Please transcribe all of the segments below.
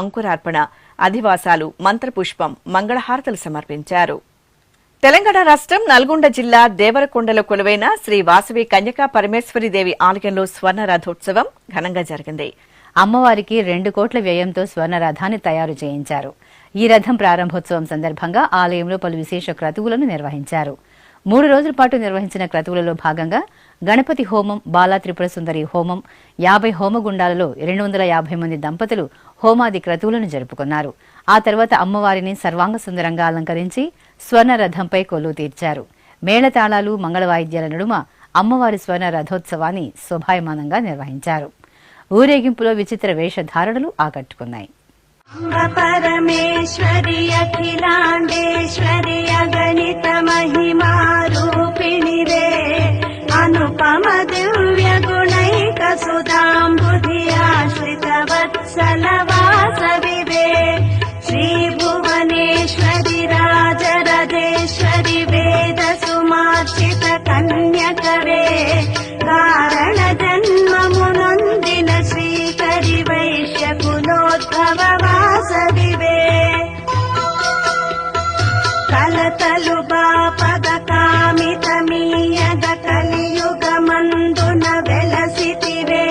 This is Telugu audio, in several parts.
అంకురార్పణ, అధివాసాలు, మంత్రపుష్పం, మంగళహారతులు సమర్పించారు. తెలంగాణ రాష్ట్రం నల్గొండ జిల్లా దేవరకొండలో కొలువైన శ్రీ వాసవి కన్యకా పరమేశ్వరీదేవి ఆలయంలో స్వర్ణ రథోత్సవం ఘనంగా జరిగింది. అమ్మవారికి 2 కోట్ల వ్యయంతో స్వర్ణ రథాన్ని తయారు చేయించారు. ఈ రథం ప్రారంభోత్సవం సందర్భంగా ఆలయంలో పలు విశేష క్రతువులను నిర్వహించారు. 3 రోజుల పాటు నిర్వహించిన క్రతువులలో భాగంగా గణపతి హోమం, బాలా త్రిపుర సుందరి హోమం, 50 హోమగుండాలలో 250 మంది దంపతులు హోమాది క్రతువులను జరుపుకున్నారు. ఆ తర్వాత అమ్మవారిని సర్వాంగ సుందరంగా అలంకరించి స్వర్ణ రథంపై కొలువు తీర్చారు. మేళతాళాలు, మంగళవాయిద్యాల నడుమ అమ్మవారి స్వర్ణ రథోత్సవాన్ని శోభాయమానంగా నిర్వహించారు. ఊరేగింపులో విచిత్ర వేషధారణలు ఆకట్టుకున్నాయి. పరమేశ్వరి అఖిలాండేశ్వరి అగణిత మహిమా రూపిణి రే అనుపమ దివ్య గుణైక సుధాంబుధి ఆశ్రిత వత్సల వాసవి రే శ్రీ భువనేశ్వరి రాజరాజేశ్వరి వేద సుమార్చిత కన్యకరే కారణ జన్మమునొందిన శ్రీకరి వైశ్య కులోద్భవ వాసవివే కలతలు బాపద కామిత మీయద కలియుగమందున వెలసితివే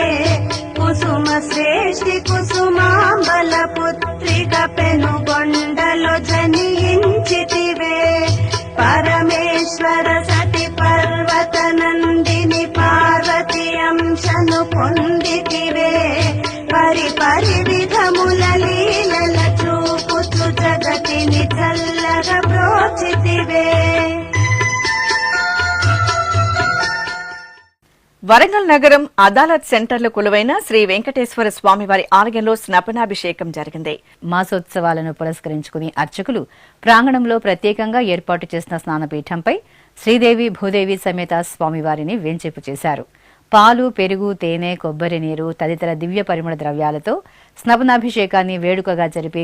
కుసుమ శ్రేష్ఠి కుసుమాంబల పుత్రిక పెనుగొండలో జనించితివే పరమేశ్వర సతి పర్వత నందిని పార్వతి అంశను పొందితివే పరి విధముల లీలల చూపుతు జగతిని చల్లగా ప్రోచితివే. వరంగల్ నగరం అదాలత్ సెంటర్లో కొలువైన శ్రీ వెంకటేశ్వర స్వామివారి ఆలయంలో స్నపనాభిషేకం జరిగింది. మాసోత్సవాలను పురస్కరించుకుని అర్చకులు ప్రాంగణంలో ప్రత్యేకంగా ఏర్పాటు చేసిన స్నానపీఠంపై శ్రీదేవి భూదేవి సమేత స్వామివారిని వేంచేపు చేశారు. పాలు, పెరుగు, తేనె, కొబ్బరి నీరు తదితర దివ్య పరిమళ ద్రవ్యాలతో స్నపనాభిషేకాన్ని వేడుకగా జరిపి